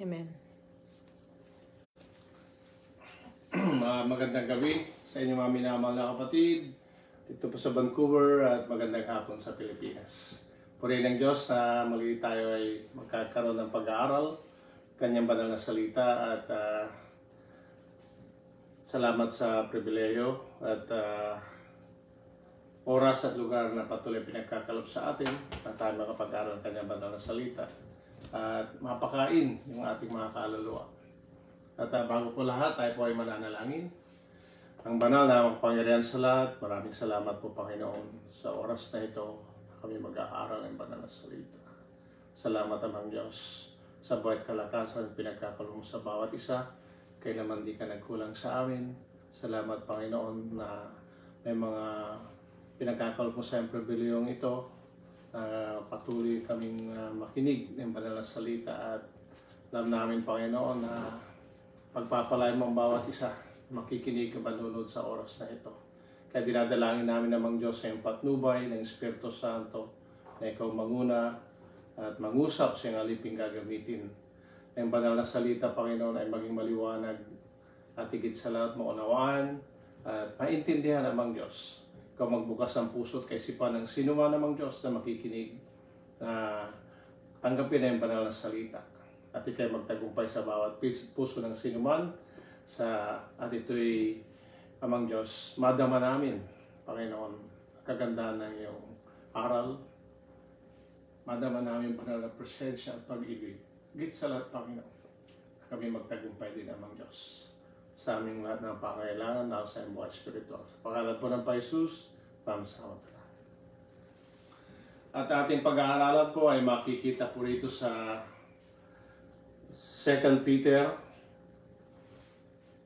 Amen. Magandang gabi sa inyo mga minamahal na kapatid dito po sa Vancouver at magandang hapon sa Pilipinas. Purihin ng Diyos na muli tayo ay magkakaroon ng pag-aaral, Kanyang banal na salita at salamat sa pribileyo at oras at lugar na patuloy pinagkakaloob sa atin na tayo makapag-aaral ng Kanyang banal na salita at mapakain yung ating mga kaluluwa. At bago po lahat, tayo po ay mananalangin. Ang banal na makapangyarihan sa lahat, maraming salamat po Panginoon sa oras na ito na kami mag-aaral ng banal na salita. Salamat amang Diyos sa buhay kalakasan pinagkakaloob mo sa bawat isa. Kaya naman di ka nagkulang sa amin. Salamat Panginoon na may mga pinagkakaloob mo sa pribilehong ito. Patuloy kaming makinig ng banal na salita at alam namin Panginoon na pagpapalain mo ang bawat isa, makikinig ka manunod sa oras na ito. Kaya dinadalangin namin namang Diyos sa iyong patnubay ng Espiritu Santo na ikaw manguna at mangusap sa iyong aliping gagamitin. Ang banal na salita, Panginoon, ay maging maliwanag at higit sa lahat maunawaan at maintindihan namang Diyos. Ikaw magbukas ang puso't kaisipan ng sinuman namang Diyos na makikinig na tanggapin ang banal na salita. At ikay magtagumpay sa bawat puso ng sinuman at ito'y amang Diyos, madama namin, Panginoon, kagandahan ng iyong aral. Madama namin banal na presensya at pag-ibig. Git sa lahat, Panginoon, kami magtagumpay din amang Diyos sa aming lahat ng pangailangan na sa iyong buhay espiritual. Sa pangalan po ng Jesus, pamasamantala. At ating pag-aaralan po ay makikita po rito sa 2 Peter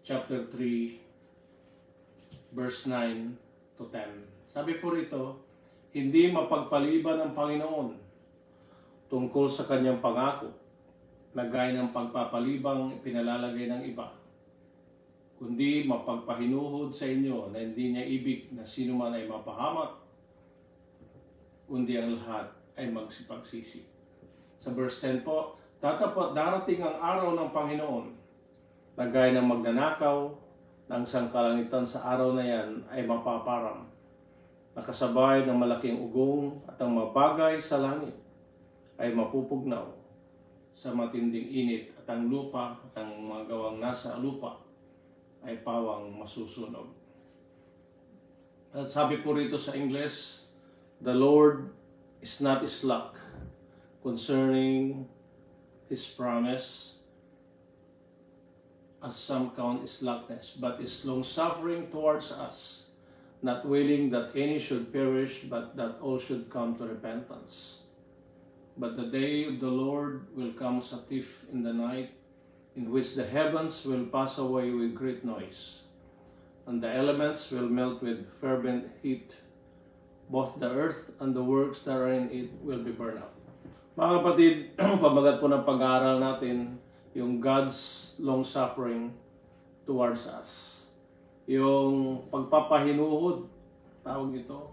chapter 3 verse 9 to 10. Sabi po rito, hindi mapagpaliban ng Panginoon tungkol sa kanyang pangako na gaya ng pagpapalibang pinalalagay ng iba, kundi mapagpahinuhod sa inyo na hindi niya ibig na sino man ay mapahamak, kundi ang lahat ay magsipagsisi. Sa verse 10 po, tatapat darating ang araw ng Panginoon na gaya ng magnanakaw ng sangkalangitan sa araw na yan ay mapaparam. Nakasabay ng malaking ugong at ang mabagay sa langit ay mapupugnaw sa matinding init at ang lupa at ang mga gawang nasa lupa ay pawang masusunog. At sabi po rito sa English, the Lord is not slack concerning His promise, as some count slackness, but is long-suffering towards us, not willing that any should perish, but that all should come to repentance. But the day of the Lord will come as a thief in the night, in which the heavens will pass away with great noise, and the elements will melt with fervent heat. Both the earth and the works that are in it will be burned up. Mga kapatid, pamagat po ng pag-aaral natin yung God's long-suffering towards us. Yung pagpapahinuhod, tawag ito,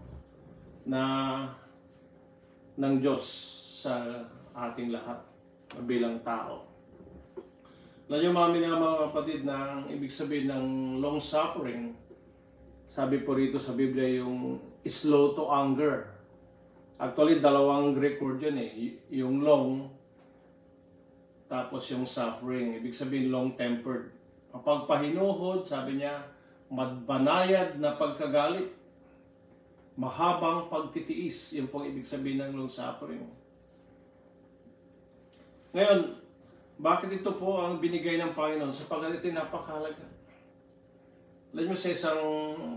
ng Diyos sa ating lahat bilang tao. Alam niyo mga kapatid na ang ibig sabihin ng long-suffering, sabi po rito sa Biblia yung slow to anger. Actually, dalawang Greek word yun eh. Yung long, tapos yung suffering. Ibig sabihin long-tempered. Ang pagpahinuhod, sabi niya, madbanayad na pagkagalit. Mahabang pagtitiis. Yung pong ibig sabihin ng long-suffering. Ngayon, bakit ito po ang binigay ng Panginoon? Sapagkat ito napakahalaga. Alam niyo sa isang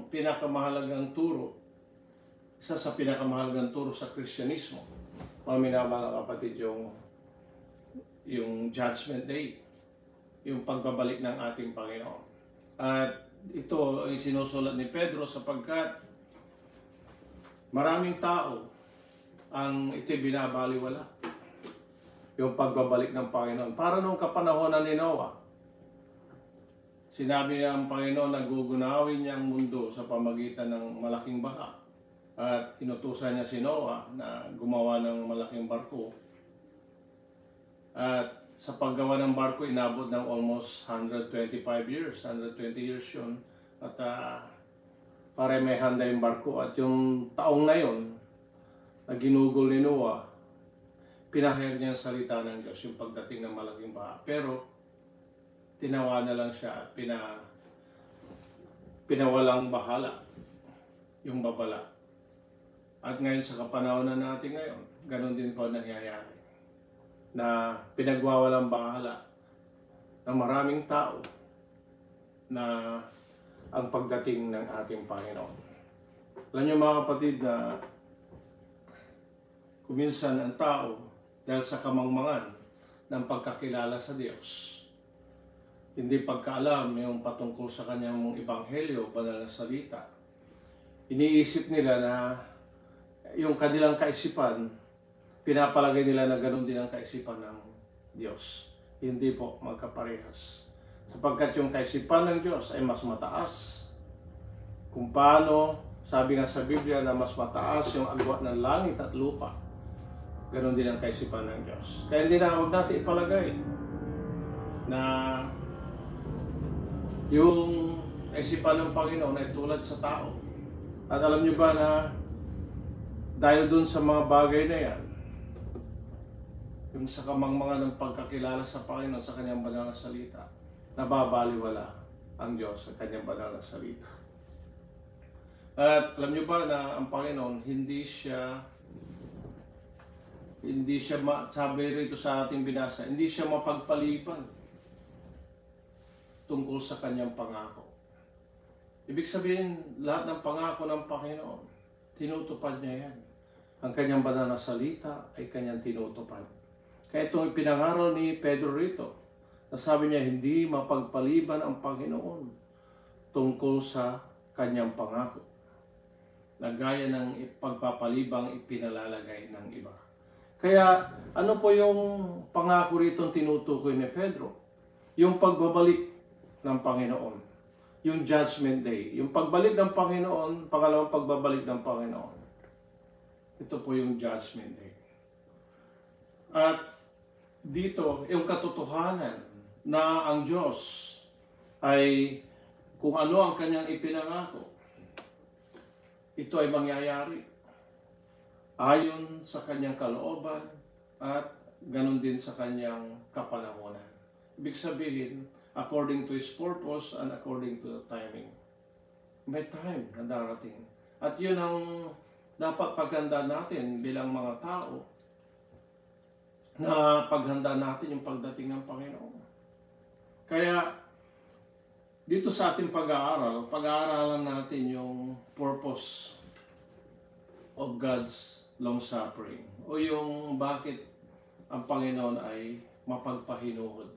pinakamahalagang turo, isa sa pinakamahalagang turo sa Kristyanismo, mga minamahal na kapatid, yung Judgment Day, yung pagbabalik ng ating Panginoon. At ito ay sinusulat ni Pedro sapagkat maraming tao ang ito'y binabaliwala, yung pagbabalik ng Panginoon. Para nung kapanahonan ni Noah, sinabi niya ang Panginoon na gugunawin niya ang mundo sa pamagitan ng malaking baka. At inutusan niya si Noah na gumawa ng malaking barko. At sa paggawa ng barko, inabot ng almost 125 years, 120 years yun. At para may handa yung barko. At yung taong na yun, na ginugol ni Noah, pinahayag niya ang salita ng Diyos, yung pagdating ng malaking baha. Pero, tinawa na lang siya at pinawalang bahala yung babala. At ngayon sa kapanahonan natin ngayon, ganun din po nangyayari. Na pinagwawalang bahala ng maraming tao na ang pagdating ng ating Panginoon. Alam niyo mga kapatid na kuminsan ang tao dahil sa kamangmangan ng pagkakilala sa Diyos, hindi pagkaalam yung patungkol sa kanyang ebanghelyo, banal na salita, iniisip nila na yung kanilang kaisipan, pinapalagay nila na ganoon din ang kaisipan ng Diyos. Hindi po magkaparehas. Sapagkat yung kaisipan ng Diyos ay mas mataas. Kung paano, sabi nga sa Biblia na mas mataas yung agwat ng langit at lupa, ganoon din ang kaisipan ng Diyos. Kaya hindi na huwag natin ipalagay na yung kaisipan ng Panginoon ay tulad sa tao. At alam niyo ba na dahil dun sa mga bagay na yan, yung sa kamangmangan ng pagkakilala sa Panginoon sa kanyang banal na salita, nababaliwala ang Diyos sa kanyang banal na salita. At alam niyo ba na ang Panginoon, hindi siya sabi rito sa ating binasa, hindi siya mapagpaliban tungkol sa kanyang pangako. Ibig sabihin, lahat ng pangako ng Panginoon, tinutupad niya yan. Ang kanyang banal na salita ay kanyang tinutupad. Kaya itong ipinangaral ni Pedro rito, na sabi niya, hindi mapagpaliban ang Panginoon tungkol sa kanyang pangako, na gaya ng pagpapalibang ipinalalagay ng iba. Kaya ano po yung pangako rito tinutukoy ni Pedro? Yung pagbabalik ng Panginoon. Yung Judgment Day. Yung pagbalik ng Panginoon, pangalawang pagbabalik ng Panginoon. Ito po yung Judgment Day. At dito, yung katotohanan na ang Diyos ay kung ano ang kanyang ipinangako, ito ay mangyayari ayon sa kanyang kalooban at ganun din sa kanyang kapanahonan. Ibig sabihin, according to His purpose and according to the timing. May time na darating. At yun ang dapat paghanda natin bilang mga tao, na paghanda natin yung pagdating ng Panginoon. Kaya, dito sa ating pag-aaralan natin yung purpose of God's long-suffering, o yung bakit ang Panginoon ay mapagpahinuhod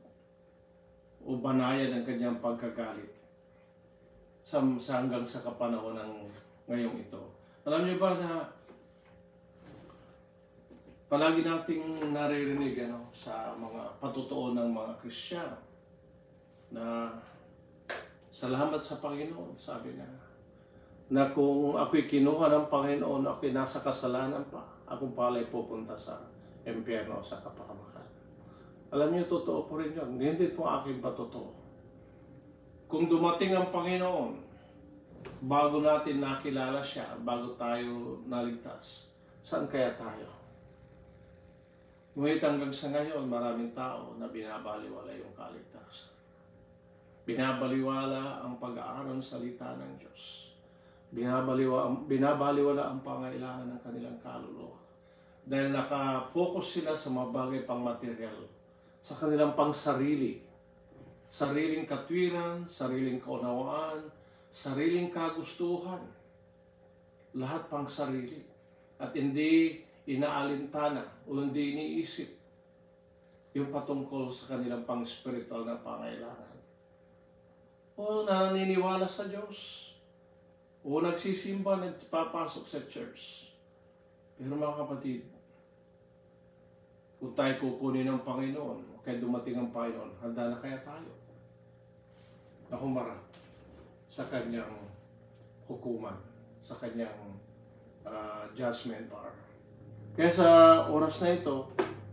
o banayad ang kanyang pagkagalit hanggang sa kapanahon ng ngayong ito. Alam niyo ba na palagi nating naririnig sa mga patutuo ng mga Kristiyano na salamat sa Panginoon, sabi niya, na kung ako'y kinuha ng Panginoon, ako'y nasa kasalanan pa, akong pala'y pupunta sa impyerno sa kapahamakan. Alam niyo, totoo po rin yun. Hindi po aking patotoo. Kung dumating ang Panginoon, bago natin nakilala siya, bago tayo naligtas, saan kaya tayo? Ngunit hanggang sa ngayon, maraming tao na binabaliwala yung kaligtasan. Binabaliwala ang pag-aaral ng salita ng Diyos. Binabaliwala ang pangailangan ng kanilang kaluluwa. Dahil nakapokus sila sa mga bagay pang material, sa kanilang pangsarili, sariling katwiran, sariling kaunawaan, sariling kagustuhan, lahat pang sarili. At hindi inaalintana o hindi iniisip yung patungkol sa kanilang pang-spiritual na pangailangan. O naniniwala sa Diyos, o nagsisimba, nagpapasok sa church. Pero mga kapatid, kung tayo kukunin ng Panginoon, o kaya dumating ang Panginoon, handa na kaya tayo na humarap sa kanyang hukuman, sa kanyang judgment bar. Kaya sa oras na ito,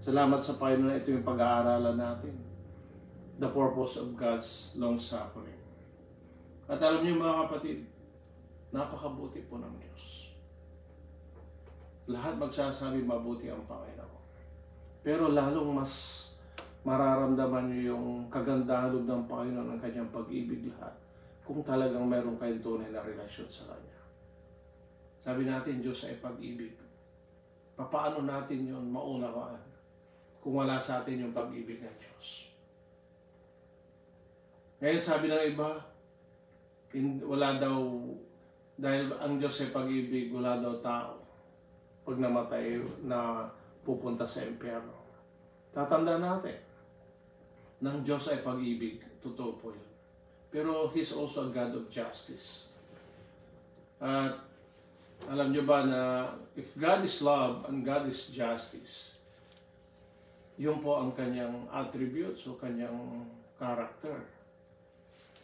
Salamat sa Panginoon na ito yung pag-aaralan natin. The purpose of God's long-suffering. At alam niyo mga kapatid, napakabuti po ng Diyos. Lahat magsasabi mabuti ang Panginoon. Pero lalong mas mararamdaman niyo yung kagandahan ng Panginoon ng kanyang pag-ibig lahat kung talagang meron kayong tunay na relasyon sa Kanya. Sabi natin, Diyos ay pag-ibig. Paano natin yun maunawaan kung wala sa atin yung pag-ibig ng Diyos? Ngayon sabi ng iba, wala daw, dahil ang Diyos ay pag-ibig, wala daw tao pag namatay na pupunta sa impyerno. Tatanda natin, ng Diyos ay pag-ibig, totoo po yun. Pero He's also a God of justice. At alam nyo ba na if God is love and God is justice, yun po ang kanyang attributes o kanyang character.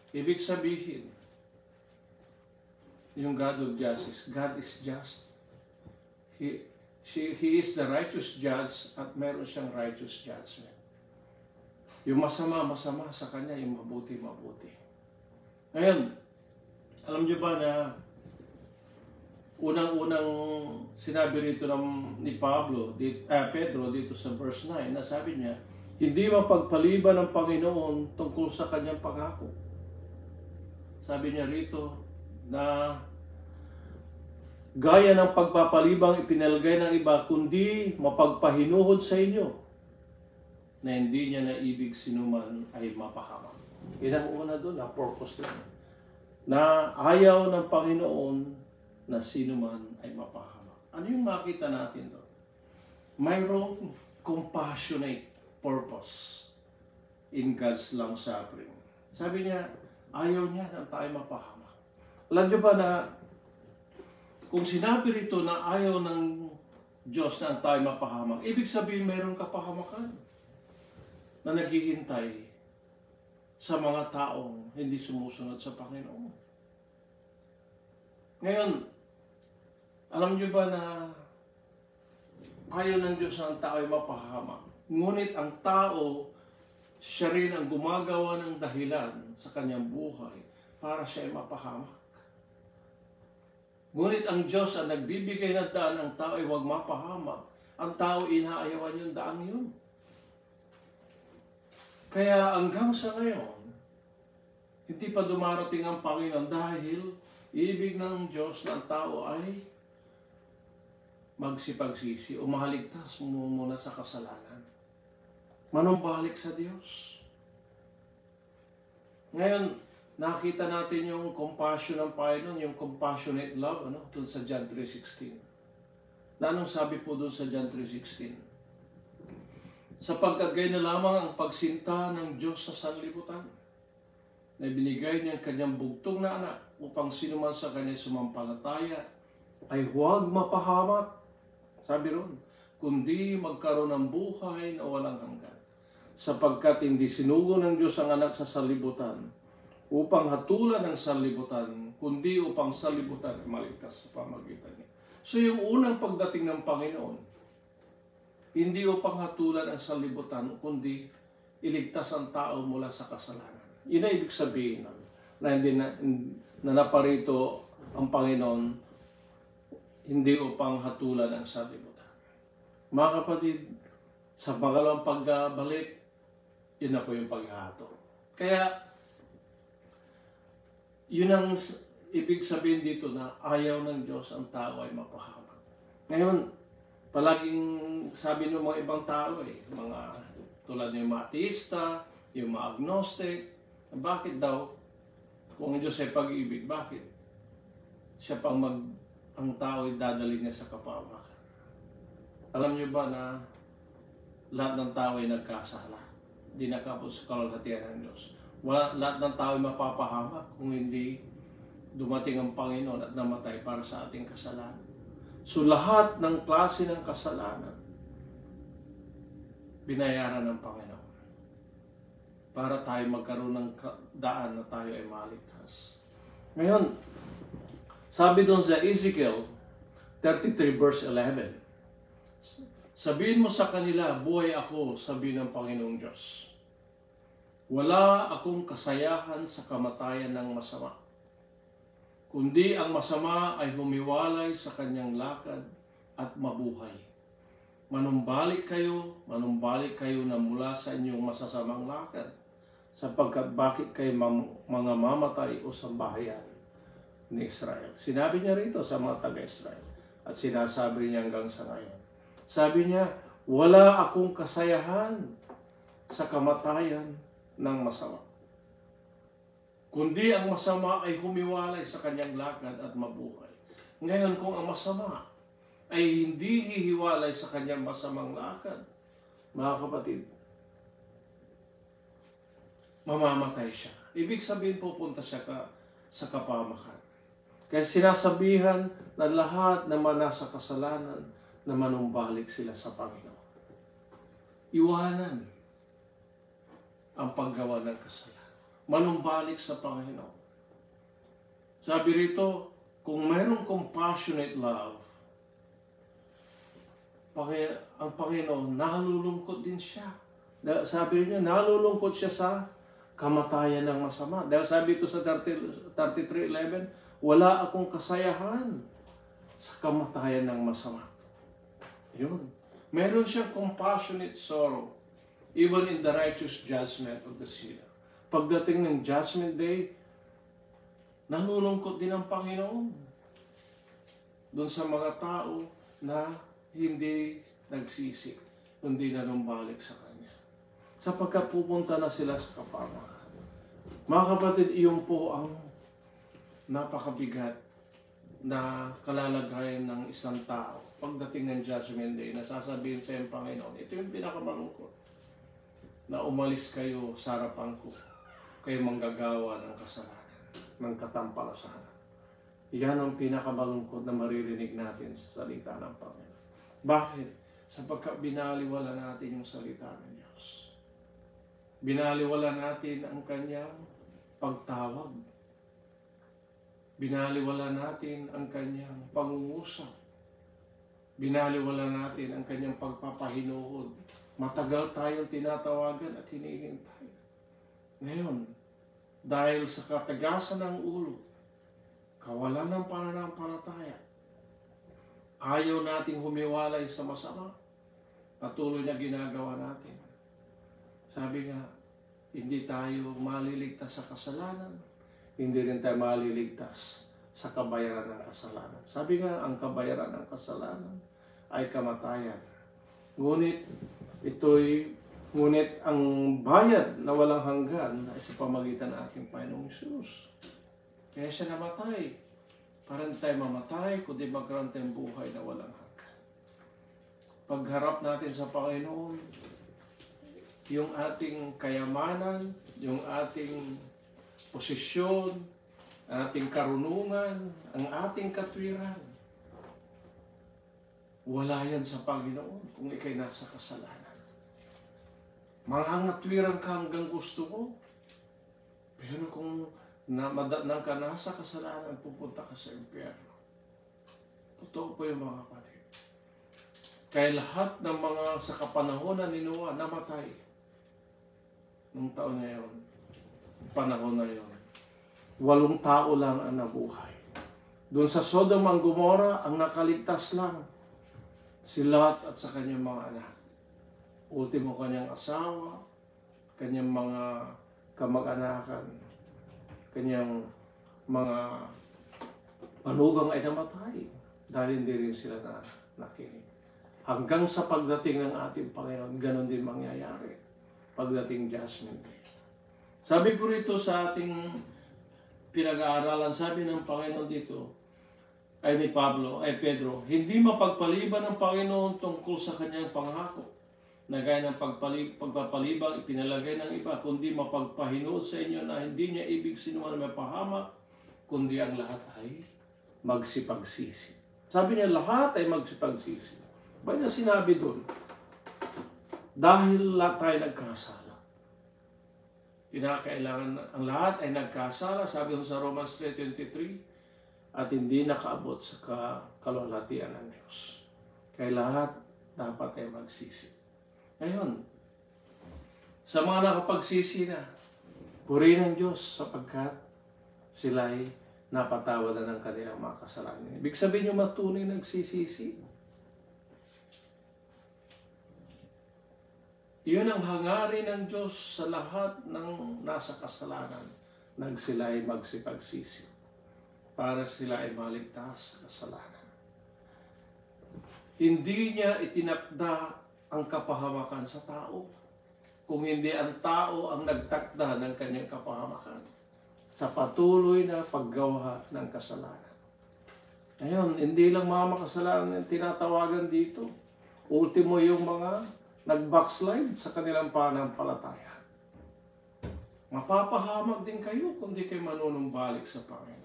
Ibig sabihin, yung God of justice, God is just. He is the righteous judge at meron siyang righteous judgment. Yung masama, masama sa kanya, yung mabuti, mabuti. Ngayon, alam niyo ba na unang-unang sinabi rito ni Pedro dito sa verse 9, na sabi niya, hindi mapagpaliban ng Panginoon tungkol sa kanyang pangako. Sabi niya rito na gaya ng pagpapalibang ipinalagay ng iba, kundi mapagpahinuhod sa inyo na hindi niya naibig sinuman ay mapahamak. Yan ang una doon, na purpose doon. Na ayaw ng Panginoon na sinuman ay mapahamak. Ano yung makita natin doon? Mayroong compassionate purpose in God's long-suffering. Sabi niya, ayaw niya na tayo mapahamak. Alam niyo ba na kung sinabi rito na ayaw ng Diyos na tayo mapahamak, ibig sabihin mayroong kapahamakan na naghihintay sa mga taong hindi sumusunod sa Panginoon. Ngayon, alam niyo ba na ayaw ng Diyos na ang tao ay mapahamak? Ngunit ang tao, siya rin ang gumagawa ng dahilan sa kanyang buhay para siya ay mapahamak. Ngunit ang Diyos ang nagbibigay ng daan, ang tao ay huwag mapahamak. Ang tao inaayawan yung daan yun. Kaya hanggang sa ngayon, hindi pa dumarating ang Panginoon dahil ibig ng Diyos na ang tao ay magsipagsisi o mahaligtas muna sa kasalanan. Manumbalik sa Diyos. Ngayon, nakita natin yung compassion ng Panginoon, yung compassionate love, doon sa John 3:16. Na anong sabi po doon sa John 3:16? Sapagkat gayon na lamang ang pagsinta ng Diyos sa sanlibutan, na binigay niya ang kanyang bugtong na anak upang sino man sa kanya sumampalataya ay huwag mapahamak. Sabi ron, kundi magkaroon ng buhay na walang hanggan. Sapagkat hindi sinugo ng Diyos ang anak sa sanlibutan upang hatulan ng sanlibutan, kundi upang sanlibutan ay maligtas sa pamagitan niya. So yung unang pagdating ng Panginoon, hindi upang hatulan ang sanlibutan, kundi iligtas ang tao mula sa kasalanan. Yun ang ibig sabihin na hindi na naparito ang Panginoon, hindi upang hatulan ang sanlibutan. Mga kapatid, sa pangalawang pagbalik, yun na po yung paghahato. Kaya, yun ang ibig sabihin dito na ayaw ng Diyos ang tao ay mapahamak. Ngayon, palaging sabi ng mga ibang tao, mga tulad ng mga ateista, yung mga agnostic, bakit daw, kung ang Diyos ay pag-ibig, bakit? Siya pang ang tao ay dadalhin niya sa kapahamakan. Alam niyo ba na lahat ng tao ay nagkasala? Hindi nakapot sa kalwalhatian ng Diyos. Lahat ng tao ay mapapahamak kung hindi dumating ang Panginoon at namatay para sa ating kasalanan. So lahat ng klase ng kasalanan, binayaran ng Panginoon para tayo magkaroon ng daan na tayo ay maligtas. Ngayon, sabi doon sa Ezekiel 33 verse 11, Sabihin mo sa kanila, buhay ako, sabi ng Panginoong Diyos. Wala akong kasayahan sa kamatayan ng masama, kundi ang masama ay humiwalay sa kanyang lakad at mabuhay. Manumbalik kayo na mula sa inyong masasamang lakad, sapagkat bakit kayo mga mamatay o sambahayan ni Israel. Sinabi niya rito sa mga taga-Israel at sinasabi niya hanggang sa ngayon. Sabi niya, wala akong kasayahan sa kamatayan ng masama, kundi ang masama ay humiwalay sa kanyang lakad at mabuhay. Ngayon, kung ang masama ay hindi hihiwalay sa kanyang masamang lakad, mga kapatid, mamamatay siya. Ibig sabihin, pupunta siya sa kapamakan. Kaya sinasabihan na lahat na nasa kasalanan na manumbalik sila sa Panginoon. Iwanan ang paggawa ng kasalanan. Manumbalik sa Panginoon. Sabi rito, kung mayroong compassionate love, ang Panginoon, nalulungkot din siya. Sabi niya, nalulungkot siya sa kamatayan ng masama. Dahil sabi ito sa 33:11, wala akong kasayahan sa kamatayan ng masama. Yun. Meron siyang compassionate sorrow, even in the righteous judgment of the sinner. Pagdating ng judgment day, nalulungkot din ang Panginoon doon sa mga tao na hindi nagsisi, kundi nanumbalik sa Kanya. Sapagkat pupunta na sila sa kapamakan. Mga kapatid, iyon po ang napakabigat na kalalagayan ng isang tao. Pagdating ng Judgment Day, nasasabihin sa iyong Panginoon, ito yung pinakamalungkot, na umalis kayo sa harapan ko, kayo manggagawa ng kasalanan, ng katampalasanan. Yan ang pinakamalungkot na maririnig natin sa salita ng Panginoon. Bakit? Sapagkat binaliwala natin yung salita ng Diyos. Binaliwala natin ang Kanyang pagtawag. Binaliwala natin ang Kanyang pangungusap. Binaliwala natin ang Kanyang pagpapahinuhod. Matagal tayong tinatawagan at hinihintay. Ngayon, dahil sa katagasan ng ulo, kawalan ng pananampalataya, ayaw nating humiwalay sa masama, patuloy na ginagawa natin. Sabi nga, hindi tayo maliligtas sa kasalanan, hindi rin tayo maliligtas sa kabayaran ng kasalanan. Sabi nga, ang kabayaran ng kasalanan ay kamatayan. Ngunit ang bayad na walang hanggan ay sa pamagitan ng ating Panginoong Hesus. Kaya siya namatay. Para hindi tayo mamatay, kundi magkaroon tayong buhay na walang hanggan. Pagharap natin sa Panginoon, yung ating kayamanan, yung ating posisyon, ating karunungan, ang ating katwiran, wala yan sa Panginoon kung ikay nasa kasalanan. Mangangatwiran ka hanggang gusto mo, pero kung madatnang ka nasa kasalanan, pupunta ka sa impyerno. Totoo po yung mga kapatid. Kaya lahat ng mga sa kapanahonan ni Noah namatay. Nung taon na yun, panahon na yun, 8 tao lang ang nabuhay. Doon sa Sodom and Gomorrah, ang nakaligtas lang si Lot at sa kanyang mga anak. Ultimo kanyang asawa, kanyang mga kamag-anakan, kanyang mga manugang ay namatay dahil hindi rin sila nakinig. Hanggang sa pagdating ng ating Panginoon, ganon din mangyayari pagdating Judgment Day. Sabi ko rito sa ating pinag-aaralan, sabi ng Panginoon dito, ay ni Pedro, hindi mapagpaliban ng Panginoon tungkol sa kanyang pangako, na gaya ng pagpapalibang ipinalagay ng iba, kundi mapagpahinood sa inyo na hindi niya ibig sinuman na mapahamak, kundi ang lahat ay magsipagsisi. Sabi niya, lahat ay magsipagsisi. Ba't niya sinabi doon? Dahil lahat tayo nagkasala. Kinakailangan, ang lahat ay nagkasala, sabi sa Romans 3:23, at hindi nakaabot sa kalwalhatian ng Diyos. Kaya lahat dapat ay magsisi. Ngayon, sa mga nakapagsisi na, purihin ng Diyos sapagkat sila ay napatawad na ng kanilang mga kasalanan. Ibig sabihin yung matunay nagsisisi. Iyon ang hangarin ng Diyos sa lahat ng nasa kasalanan nang sila ay magsipagsisi para sila ay maligtas sa kasalanan. Hindi niya itinakda ang kapahamakan sa tao, kung hindi ang tao ang nagtakda ng kanyang kapahamakan sa patuloy na paggawa ng kasalanan. Ngayon, hindi lang mga makasalanan ang tinatawagan dito. Ultimo yung mga nag-backslide sa kanilang pananampalataya. Mapapahamak din kayo kung di kayo manunumbalik sa Panginoon.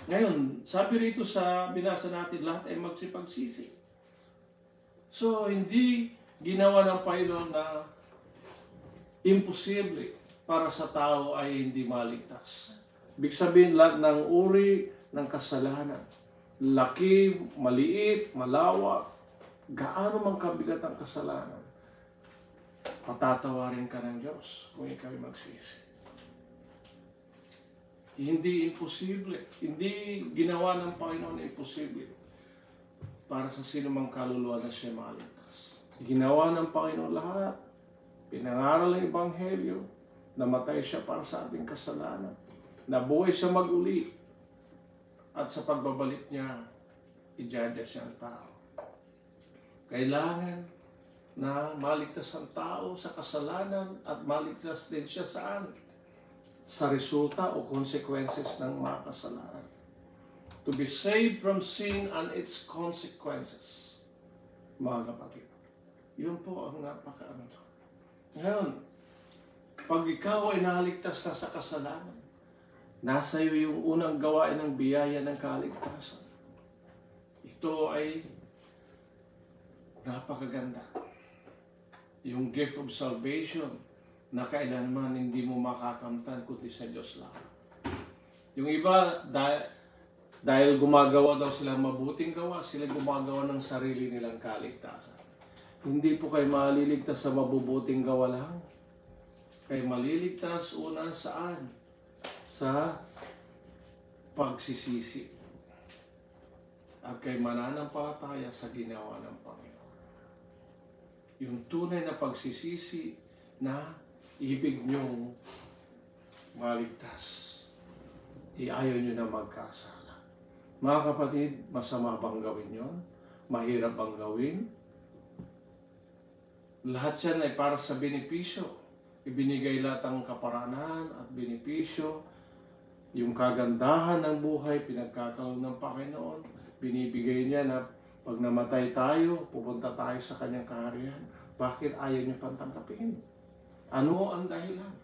Ngayon, sabi rito sa binasa natin, lahat ay magsipagsisi. So, hindi ginawa ng Panginoon na imposible para sa tao ay hindi maligtas. Ibig sabihin, lahat ng uri ng kasalanan, laki, maliit, malawak, gaano man kabigat ang kasalanan, patatawarin ka ng Diyos kung ikaw ay magsisi. Hindi imposible. Hindi ginawa ng Panginoon na imposible para sa sino mang kaluluwa na siya maligtas. Ginawa ng Panginoon lahat. Pinangaral ang Ebanghelyo. Namatay siya para sa ating kasalanan. Nabuhay siya mag-uli. At sa pagbabalik niya, i-judge siya ang tao. Kailangan na maligtas ang tao sa kasalanan at maligtas din siya saan? Sa resulta o consequences ng mga kasalanan. To be saved from sin and its consequences. Mga kapatid. Yun po ang napakaano. Ngayon, pag ikaw ay naligtas na sa kasalanan, nasa iyo yung unang gawain ng biyaya ng kaligtasan. Ito ay napakaganda. Yung gift of salvation na kailanman hindi mo makakamtan kundi sa Diyos lang. Yung iba, dahil gumagawa daw sila mabuting gawa, sila gumagawa ng sarili nilang kaligtasan. Hindi po kayo maliligtas sa mabubuting gawa lang. Kayo maliligtas una saan? Sa pagsisisi. At kayo mananampalataya sa ginawa ng Panginoon. Yung tunay na pagsisisi na ibig nyo maligtas. Ayaw nyo na magkasala. Mga kapatid, masama bang gawin yun? Mahirap bang gawin? Lahat yan ay para sa benepisyo. Ibinigay lahat ang kaparanan at benepisyo. Yung kagandahan ng buhay, pinagkakaroon ng Panginoon. Binibigay niya na pag namatay tayo, pupunta tayo sa kanyang kaharian. Bakit ayaw niyo pantangkapin? Ano ang dahilan?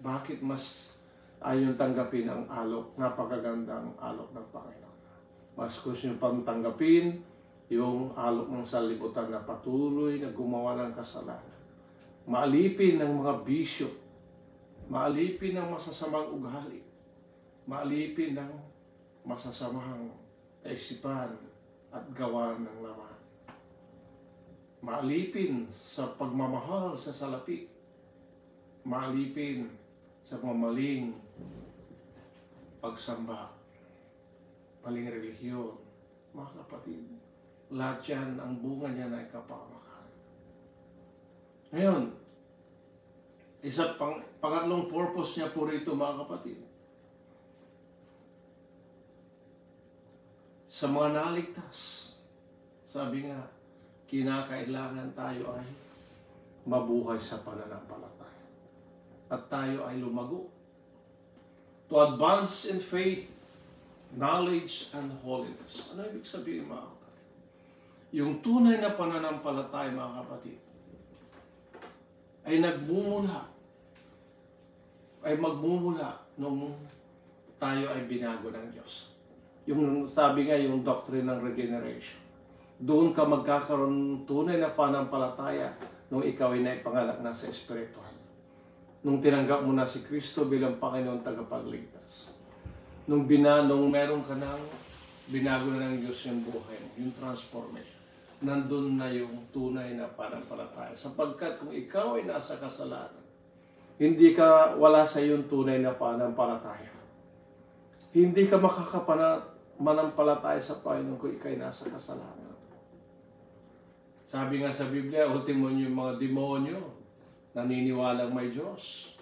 Bakit mas ayaw niyo tanggapin ang alok, napakagandang alok ng Panginoon? Mas gusto niyo pantangkapin yung alok ng salibutan na patuloy na gumawa ng kasalanan. Maalipin ng mga bisyo, maalipin ng masasamang ugali, maalipin ng masasamang isipan at gawa ng laman. Maalipin sa pagmamahal sa salapi, maalipin sa mamaling pagsamba, maling relihiyon. Mga kapatid, lahat yan, ang bunga niya na kapahamakan. Ngayon, pangatlong purpose niya po rito, mga kapatid. Sa mga naligtas, sabi nga, kinakailangan tayo ay mabuhay sa pananampalataya. At tayo ay lumago. To advance in faith, knowledge, and holiness. Ano ibig sabihin, mga kapatid? Yung tunay na pananampalataya, mga kapatid, ay magmumula nung tayo ay binago ng Diyos. Yung sabi nga, yung doctrine ng regeneration. Doon ka magkakaroon tunay na pananampalataya nung ikaw ay naipanganak na sa espiritual. Nung tinanggap mo na si Kristo bilang Panginoon tagapagligtas. Nung meron ka ng binago na ng Diyos yung buhay mo, yung transformation. Nandun na yung tunay na pananampalataya. Sapagkat kung ikaw ay nasa kasalanan, hindi ka wala sa yung tunay na pananampalataya. Hindi ka makakapanampalataya sa Panginoon kung ikaw ay nasa kasalanan. Sabi nga sa Biblia, ultimo yung mga demonyo, naniniwalang may Diyos.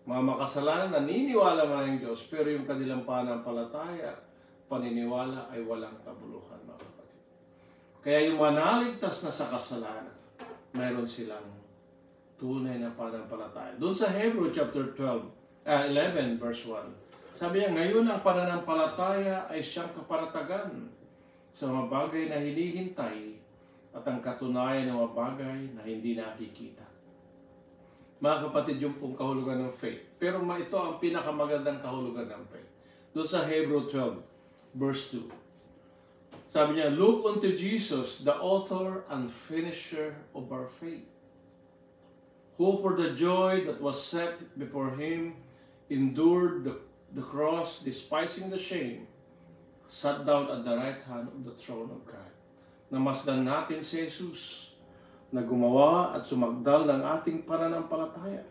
Mga makasalanan, naniniwala man ng Diyos, pero yung kanilang pananampalataya, paniniwala ay walang kabuluhan, mga kapatid. Kaya yung manaligtas na sa kasalanan, mayroon silang tunay na pananampalataya. Doon sa Hebrew chapter 11 verse 1, sabi niya, ngayon ang pananampalataya ay siyang kaparatagan sa mga bagay na hinihintay at ang katunayan ng mga bagay na hindi nakikita. Mga kapatid, yung pong kahulugan ng faith. Pero ito ang pinakamagandang kahulugan ng faith. Doon sa Hebrew 12 verse 2. Sabi niya, look unto Jesus, the author and finisher of our faith, who for the joy that was set before him endured the cross, despising the shame, sat down at the right hand of the throne of God. Namasdan natin si Jesus na gumawa at sumagdal ng ating pananampalataya,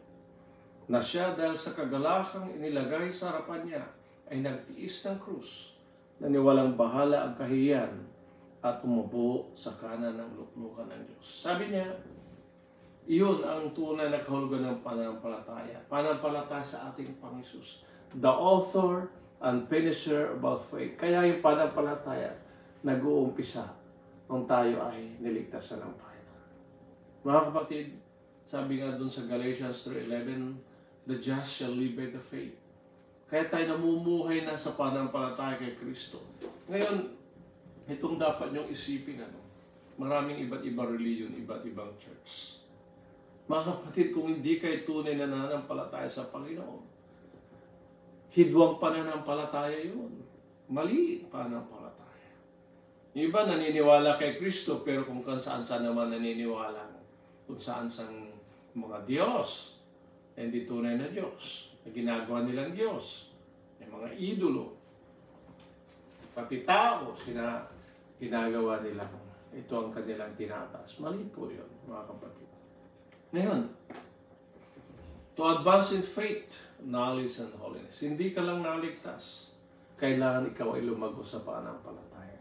na siya dahil sa kagalakang inilagay sa harapan niya ay nagtiis ng krus, na niwalang bahala ang kahiyan at umupo sa kanan ng luklukan ng Diyos. Sabi niya, iyon ang tunay na kahulugan ng pananampalataya. Pananampalataya sa ating Panginoon, the author and finisher of our faith. Kaya yung pananampalataya nag-uumpisa nung tayo ay niligtas ng Panginoon. Mga kapatid, sabi nga dun sa Galatians 3:11, the just shall live by the faith. Kaya tayo namumuhay na sa pananampalataya kay Kristo. Ngayon, itong dapat niyong isipin, maraming iba't ibang religion, iba't ibang church. Mga kapatid, kung hindi kayo tunay na nananampalataya sa Panginoon, hidwang pananampalataya yun. Mali pananampalataya. Yung iba naniniwala kay Kristo, pero kung saan-saan naman naniniwala, kung saan-saan mga Diyos, hindi tunay na Diyos, na ginagawa nilang Diyos, may mga idolo, pati tao, ginagawa nilang, ito ang kanilang tinataas. Mali po yun, mga kapatid. Ngayon, to advance in faith, knowledge, and holiness. Hindi ka lang naligtas. Kailangan ikaw ay lumago sa pananampalataya.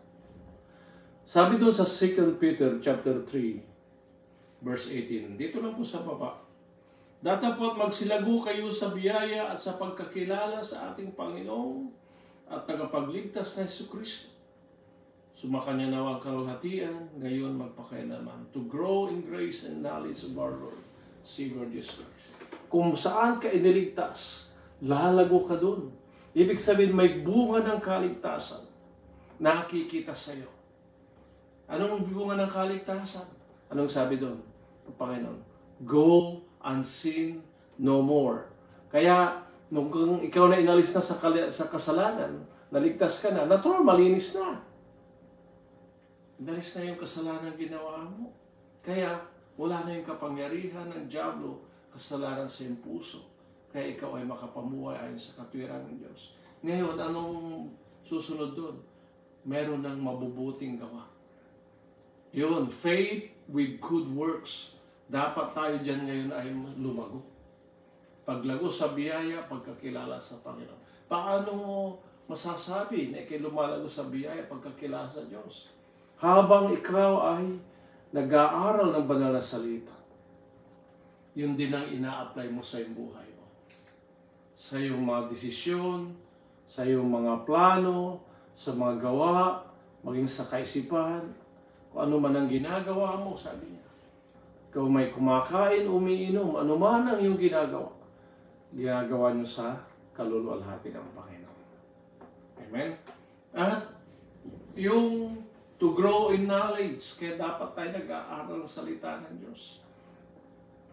Sabi doon sa 2 Peter chapter 3, verse 18, dito lang po sa baba, datapot magsilago kayo sa biyaya at sa pagkakilala sa ating Panginoong at tagapagligtas na Jesucristo. Sumakanya nawa ang kalulhatian, ngayon magpakailaman, to grow in grace and knowledge of our Lord, Savior Jesus Christ. Kung saan ka iniligtas, lalago ka dun. Ibig sabihin, may bunga ng kaligtasan nakikita sa iyo. Anong bunga ng kaligtasan? Anong sabi doon? Ang Panginoon, go and sin no more. Kaya, nung ikaw na inalis na sa kasalanan, naligtas ka na, natural, malinis na. Inalis na yung kasalanan ginawa mo. Kaya, wala na yung kapangyarihan ng dyablo, kasalanan sa iyong puso. Kaya ikaw ay makapamuhay ayon sa katwiran ng Diyos. Ngayon, anong susunod doon? Meron ng mabubuting gawa. Yun, faith with good works. Dapat tayo dyan ngayon ay lumago. Paglago sa biyaya, pagkakilala sa Panginoon. Paano mo masasabi na ikay lumalago sa biyaya, pagkakilala sa Diyos? Habang ikaw ay nag-aaral ng banal na salita, yun din ang ina-apply mo sa iyong buhay mo. Sa iyong mga desisyon, sa iyong mga plano, sa mga gawa, maging sa kaisipan, kung ano man ang ginagawa mo, sabi niya. Ikaw may kumakain, umiinom, ano man ang iyong ginagawa niyo sa kaluluwalhati ng Panginoon. Amen? At yung to grow in knowledge, kaya dapat tayo nag-aaral ng salita ng Diyos.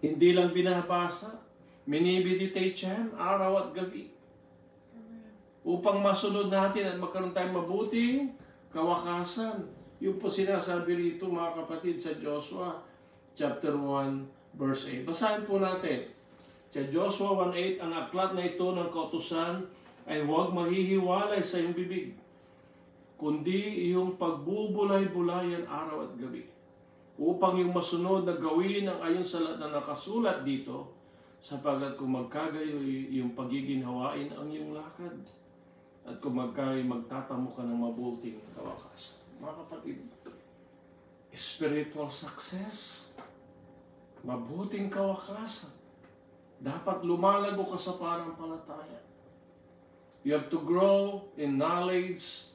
Hindi lang binabasa, minimeditate yan, araw at gabi. Upang masunod natin at magkaroon tayong mabuting kawakasan. Yung po sinasabi rito, mga kapatid, sa Joshua chapter 1, verse 8. Basahin po natin. Sa Joshua 1:8, ang aklat na ito ng kautusan ay huwag maghihiwalay sa iyong bibig. kundi iyong pagbubulay-bulayan araw at gabi, upang yung masunod na gawin ang ayon sa lahat na nakasulat dito, sapagkat kung magkagayoy yung pagiginhawain ang iyong lakad, at kung magkagayoy magtatamo ka ng mabuting kawakas. Mga kapatid, spiritual success, mabuting kawakasan, dapat lumalago ka sa pananampalataya. You have to grow in knowledge,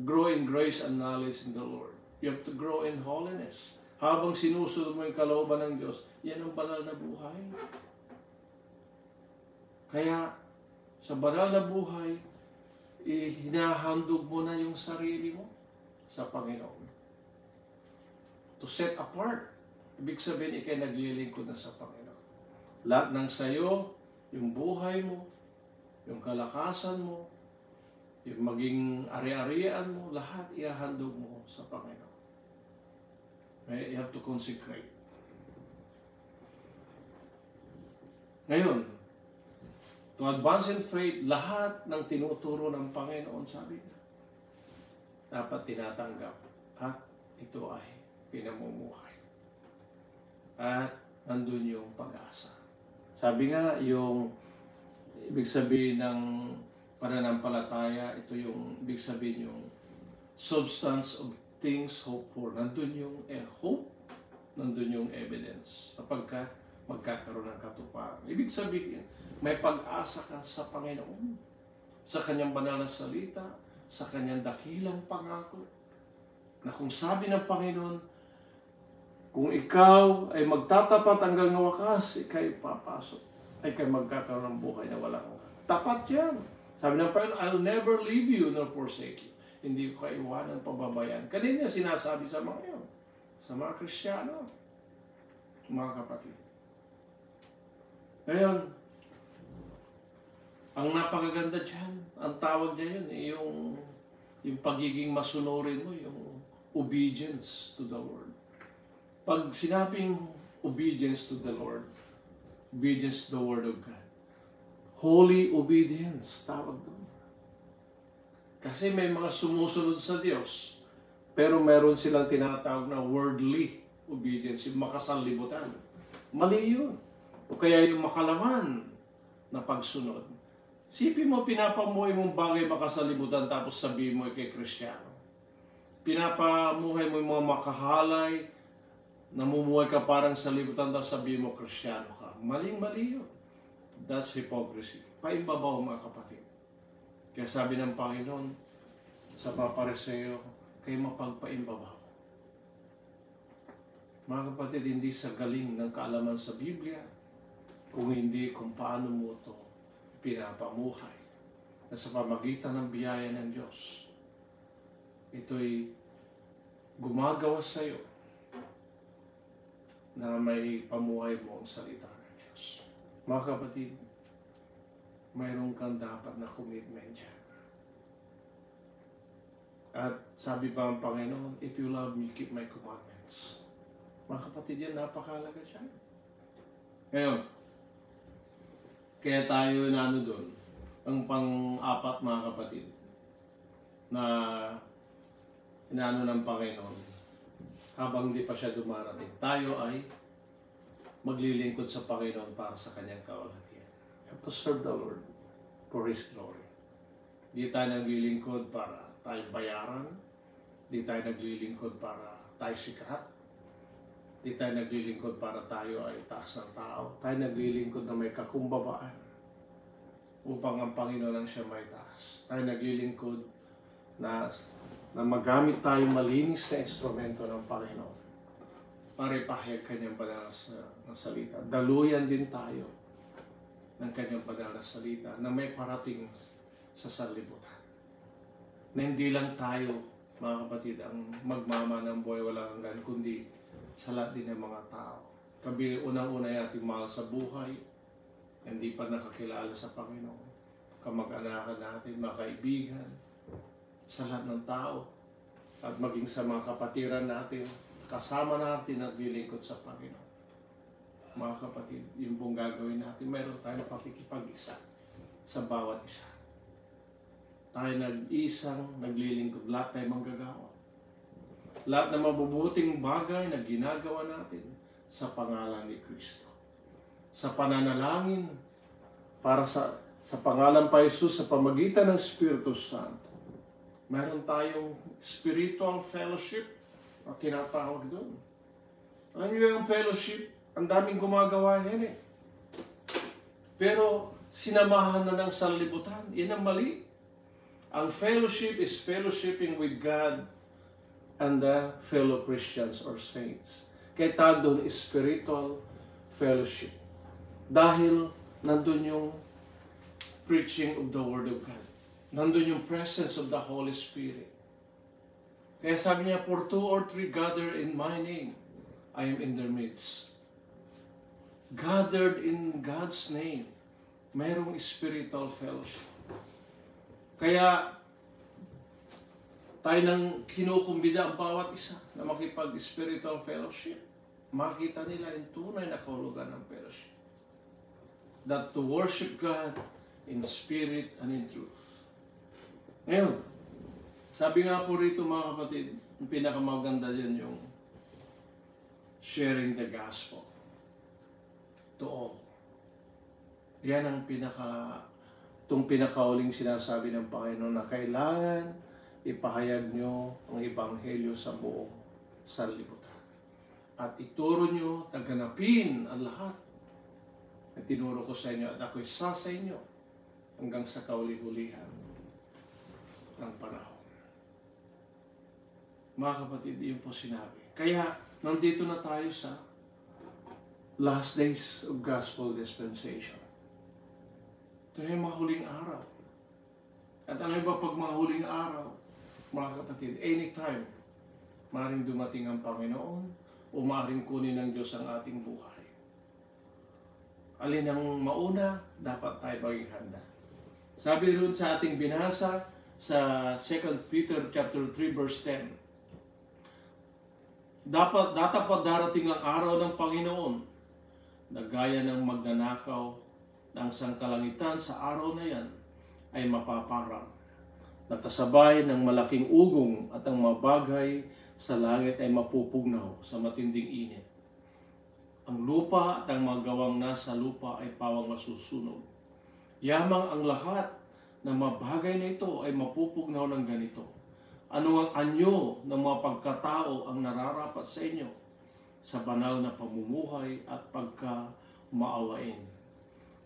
grow in grace and knowledge in the Lord. You have to grow in holiness. Habang sinusunod mo yung kalooban ng Diyos, yan ang banal na buhay. Kaya, sa banal na buhay, hinahandog mo na yung sarili mo sa Panginoon. To set apart. Ibig sabihin, ikay naglilingkod na sa Panginoon. Lahat ng sayo, yung buhay mo, yung kalakasan mo, yung maging ari-arian mo, lahat ihahandog mo sa Panginoon. You have to consecrate. Ngayon, to advance in faith, lahat ng tinuturo ng Panginoon, sabi niya, dapat tinatanggap at ito ay pinamumuhay. At nandun yung pag-asa. Sabi nga, yung ibig sabihin ng pananampalataya, ito yung ibig sabihin yung substance of things hoped for. Nandun yung hope, nandun yung evidence. Sapagkat magkakaroon ng katuparan. Ibig sabihin, may pag-asa ka sa Panginoon, sa Kanyang banal na salita, sa Kanyang dakilang pangako, na kung sabi ng Panginoon, kung ikaw ay magtatapat hanggang wakas, ikay papasok, ay kay magkakaroon ng buhay na walang hanggan. Tapat yan. Sabi ng Panginoon, I'll never leave you nor forsake you. Hindi ko kaiwanan, pababayaan. Kanina sinasabi sa mga yun, sa mga Kristiyano, mga kapatid. Ngayon, ang napakaganda dyan, ang tawag niya yun, yung pagiging masunurin mo, yung obedience to the Lord. Pag sinabing obedience to the Lord, obedience to the Word of God, holy obedience, tawag doon. Kasi may mga sumusunod sa Diyos, pero meron silang tinatawag na worldly obedience, yung makasanlibutan. Mali yun. O kaya yung makalaman na pagsunod. Sipin mo, pinapamuhay mong bagay makasalibutan tapos sabihin mo kay Kristiyano. Pinapamuhay mo yung mga makahalay, namumuhay ka parang sa libutan tapos sabihin mo Kristiyano ka. Maling-mali yun. That's hypocrisy. Paimbabaw mga kapatid. Kaya sabi ng Panginoon sa mga Pariseo, kayo mapagpaimbabaw. Mga kapatid, hindi sa galing ng kaalaman sa Biblia, kung hindi kung paano mo ito pinapamuhay. Na sa pamagitan ng biyaya ng Diyos, ito'y gumagawa sa iyo na may pamuhay mo ang salita ng Diyos. Mga kapatid, mayroon kang dapat na commitment dyan. At sabi pa ang Panginoon, if you love me, keep my commandments. Mga kapatid, yan napakalaga dyan. Ngayon, kaya tayo doon, ang pang-apat mga kapatid, na inaano ng Panginoon, habang hindi pa siya dumarating, tayo ay maglilingkod sa Panginoon para sa kanyang kaulatian. You have to serve the Lord for His glory. Di tayo naglilingkod para tayo bayaran. Di tayo naglilingkod para tayo sikat. Di tayo naglilingkod para tayo ay taas ng tao. Tayo naglilingkod na may kakumbabaan upang ang Panginoon ang siya may taas. Tayo naglilingkod na magamit tayo malinis na instrumento ng Panginoon para ipahayag kanyang banal na salita. Daluyan din tayo ng kanyang banal na salita na may parating sa sanlibutan. Na hindi lang tayo, mga kapatid, ang magmama ng buhay walang hanggan, kundi sa lahat din ng mga tao. Unang-una yung ating mahal sa buhay, hindi pa nakakilala sa Panginoon. Kamag-anakan natin, mga kaibigan, sa lahat ng tao, at maging sa mga kapatiran natin, kasama natin naglilingkod sa Panginoon. Mga kapatid, yung pong gagawin natin, meron tayong pakikipag-isa sa bawat isa. tayo nag-isang naglilingkod, lahat tayo manggagawa. Lahat ng mabubuting bagay na ginagawa natin sa pangalan ni Kristo. Sa pananalangin, para sa pangalan pa Jesus, sa pamagitan ng Espiritu Santo. Meron tayong spiritual fellowship na tinatawag doon. Alam niyo yung fellowship, ang daming gumagawa yan eh. Pero sinamahan na ng sanlibutan, yan ang mali. Ang fellowship is fellowshipping with God and the fellow Christians or saints. Kaya tawag doon is spiritual fellowship. Dahil nandun yung preaching of the Word of God. Nandun yung presence of the Holy Spirit. Kaya sabi niya, for 2 or 3 gather in my name, I am in their midst. Gathered in God's name, mayroong spiritual fellowship. Kaya, tayo nang kinukumbida ang bawat isa na makipag-spiritual fellowship. Makita nila yung tunay na kahulugan ng fellowship. That to worship God in spirit and in truth. Ngayon, sabi nga po rito mga kapatid, yung pinakamaganda dyan yung sharing the gospel to all. Yan ang pinakauling sinasabi ng Panginoon na kailangan ipahayag nyo ang Ebanghelyo sa buong sanlibutan. At ituro nyo, taganapin ang lahat na tinuro ko sa inyo at ako'y sa inyo hanggang sa kauli-hulihan ng panahon. Mga kapatid, yun po sinabi. Kaya, nandito na tayo sa last days of gospel dispensation. Ito na yung mahuling araw. At ang iba pag mahuling araw, mga kapatid, anytime, maaaring dumating ang Panginoon o maaaring kunin ng Diyos ang ating buhay. Alin ang mauna, dapat tayo maging handa. Sabi rin sa ating binasa sa 2 Peter chapter 3 verse 10, dapat darating ang araw ng Panginoon na gaya ng magnanakaw ng sangkalangitan sa araw na yan ay mapaparang. Nakasabay ng malaking ugong at ang mabagay sa langit ay mapupugnaw sa matinding init. Ang lupa at ang mga gawang nasa lupa ay pawang masusunog. Yamang ang lahat ng mabagay na ito ay mapupugnaw ng ganito. Ano ang anyo ng mga pagkatao ang nararapat sa inyo sa banal na pamumuhay at pagkamaawain.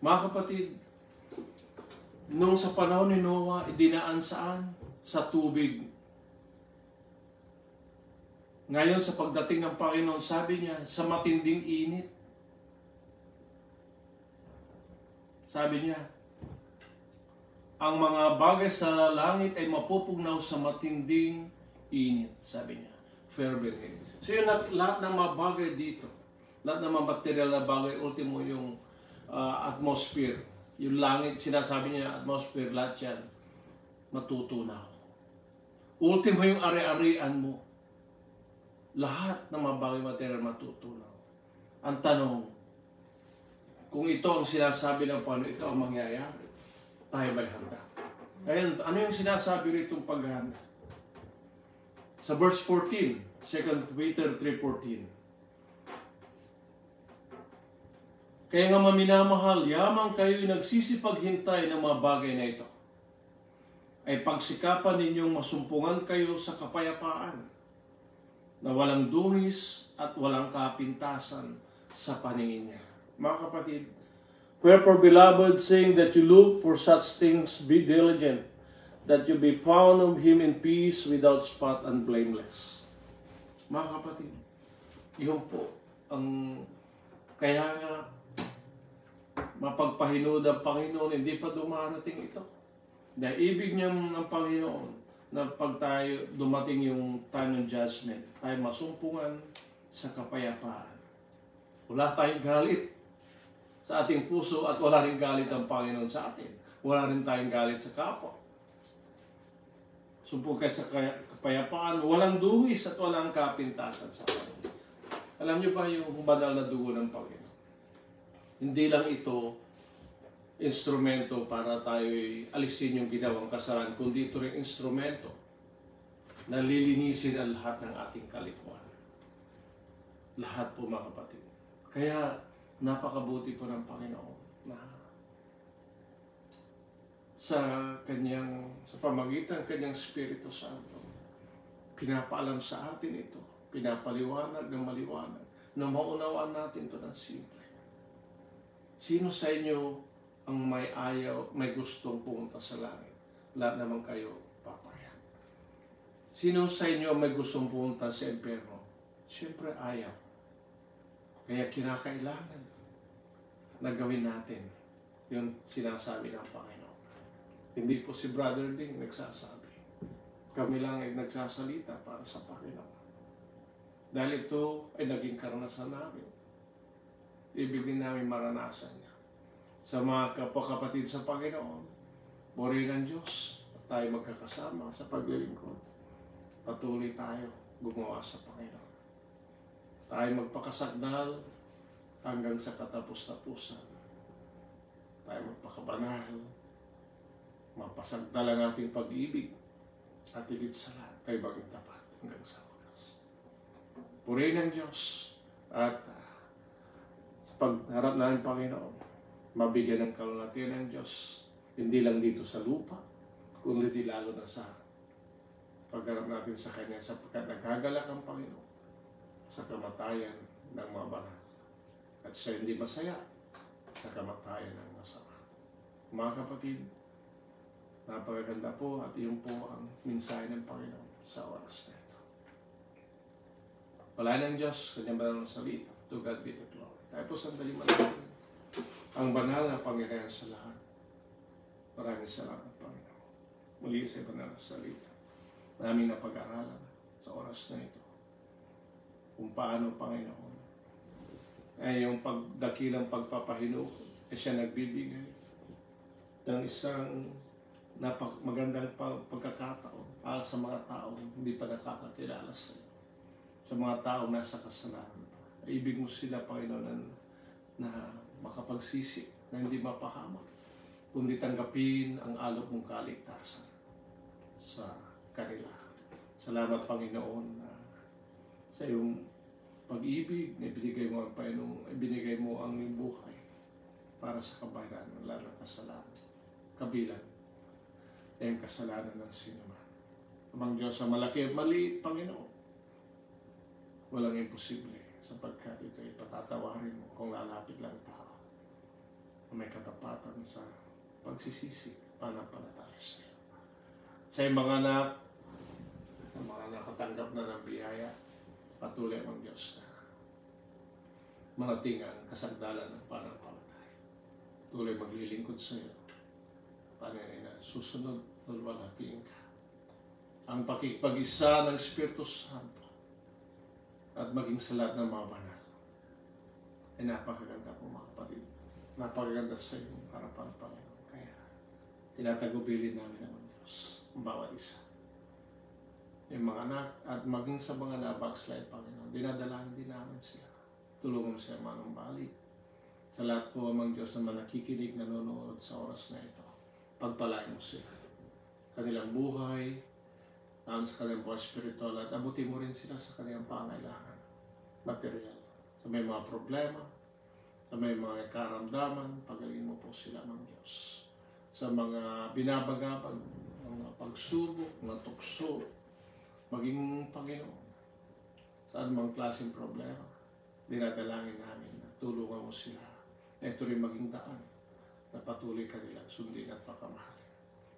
Mga kapatid, nung sa panahon ni Noah, idinaan saan? Sa tubig. Ngayon sa pagdating ng Panginoon, sabi niya, sa matinding init. Sabi niya, ang mga bagay sa langit ay mapupugnaw sa matinding init, sabi niya. Fervent heat. So yung lahat ng mga bagay dito, lahat ng mga material na bagay, ultimo yung atmosphere. Yung langit, sinasabi niya, atmosphere, lahat yan, matutunaw. Ultimo yung ari-arian mo. Lahat ng mga bagay material matutunaw. Ang tanong, kung ito ang sinasabi ng Panginoon, ito ang mangyayari, tayo ba'y handa? Ngayon, ano yung sinasabi rito ng paghahanda? Sa verse 14, 2 Peter 3:14. Kaya nga maminamahal, yamang kayo'y nagsisipaghintay ng mga bagay na ito, ay pagsikapan ninyong masumpungan kayo sa kapayapaan, na walang dungis at walang kapintasan sa paningin niya. Mga kapatid, wherefore, beloved, saying that you look for such things, be diligent, that you be found of Him in peace, without spot and blameless. Mga kapatid, yun po ang kaya nga mapagpahinood ang Panginoon, hindi pa dumarating ito. Dahil ibig niya ng Panginoon na pag tayo dumating yung time ng judgment, tayo masumpungan sa kapayapaan. Wala tayong galit sa ating puso at wala rin galit ang Panginoon sa atin. Wala rin tayong galit sa kapwa. Sumpong kayo sa kapayapaan, walang duwis at walang kapintasan sa Panginoon. Alam niyo ba yung banal na dugo ng Panginoon? Hindi lang ito instrumento para tayo alisin yung ginawang kasalanan, kundi ito rin instrumento na lilinisin ang lahat ng ating kalikuan. Lahat po mga kapatid. Kaya napakabuti po ng Panginoon na sa pamagitan kanyang Espiritu Santo, pinapaalam sa atin ito, pinapaliwanag ng maliwanag, na maunawaan natin ito ng simple. Sino sa inyo ang may ayaw, may gustong pumunta sa langit? Lahat naman kayo papayag. Sino sa inyo may gustong pumunta sa impyerno? Siyempre ayaw. Kaya kinakailangan na gawin natin yung sinasabi ng Panginoon. Hindi po si Brother Ding nagsasabi. Kami lang ay nagsasalita para sa Panginoon. Dahil ito ay naging karanasan namin. Ibig din namin maranasan niya. Sa mga kapatid sa Panginoon, purihin ng Diyos at tayo magkakasama sa paglilingkod. Patuloy tayo gumawa sa Panginoon. Tayo magpakasagdal hanggang sa katapos-tapusan. Tayo magpakabanal, mapasagdal ang ating pag-ibig, at higit sa lahat, tayo maging tapat hanggang sa oras. Purihin ng Diyos at sa pagharap namin Panginoon, mabigyan ng kalulatian ng Diyos, hindi lang dito sa lupa, kundi lalo na sa pagharap natin sa Kanya, sapagkat naghagalak ang Panginoon sa kamatayan ng mga banal. At siya hindi masaya sa kamatayan ng masama. Mga kapatid, napakaganda po at iyon po ang mensahe ng Panginoon sa oras na ito. Palayan ng Diyos, Kanyang banal na salita. To God be the glory. Tayo po sandali malapit. Ang banal na Panginoon sa lahat. Maraming salamat, Panginoon. Muli sa banal na salita. Maraming napag-aralan sa oras na ito. Kung paano, Panginoon, ay yung dakilang pagpapahinukod, siya nagbibigay ng isang magandang pagkakataon para sa mga taong hindi pa nakakakilala sa iyo. Sa mga taong nasa kasalanan pa. Ibig mo sila, Panginoon, na makapagsisi, na hindi mapahamak, kundi tanggapin ang alok mong kaligtasan sa kanila. Salamat, Panginoon, na sa iyong pag-ibig na ibinigay mo ang Panginoon, ibinigay mo ang iyong buhay para sa kabayaran ng lahat ng kasalanan. Kabilang ay ang kasalanan ng sinuman. Amang Diyos sa malaki at maliit, Panginoon, walang imposible sapagkat ito ay patatawarin mo kung lalapit lang tao na may katapatan sa pagsisisi, panampalataya sa iyo. Sa iyong mga anak, ang mga nakatanggap na ng biyaya, patuloy ang Diyos na marating ang kasagdalan ng panampalataya. Tuloy maglilingkod sa iyo. Panginoon na susunod, lulwalhatiin ka. Ang pakikipag-isa ng Espiritu Santo at maging sa lahat ng mga banal ay napakaganda po mga kapatid. Napakaganda sa iyong harapan, Panginoon. Kaya tinatagubilin namin ang Diyos ang bawat isa. Yung mga anak at maging sa mga na-backslide, Panginoon, dinadalangin din namin sila. Tulungan mo sila manumbalik. Sa lahat po amang Diyos na nakikinig, nanonood sa oras na ito. Pagpalain mo sila. Kanilang buhay, sa kanilang buhay spiritual, at abutin mo rin sila sa kanilang pangailangan. Material. Sa may mga problema, sa may mga karamdaman, pagalin mo po sila ng Diyos. Sa mga binabagabag, mga pagsubok, mga tukso, maging Panginoon, sa anumang klaseng problema, dinadalangin namin na tulungan mo sila na ito rin maging daan na patuloy kanilang sundin at pakamahalin.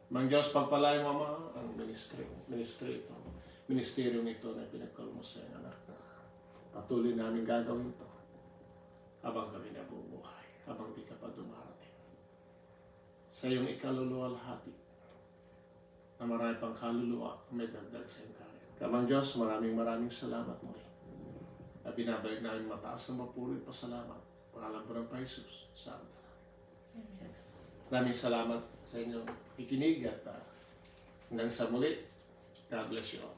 Mang Diyos, pagpalain mo, Ama, ang ministeryo nito na pinagkalmo sa iyong anak na patuloy namin gagawin ito habang kami nabubuhay, habang di ka pa dumarating. Sa iyong ikaluluwalhati na marami pang kaluluwa may dagdag sa iyong kaya. Kamang Diyos, maraming salamat mo rin. At binabalik namin mataas na mapulit pasalamat sa pangalan po ng Jesus sa amin. Maraming salamat sa inyong ikinig at hanggang sa muli. God bless you all.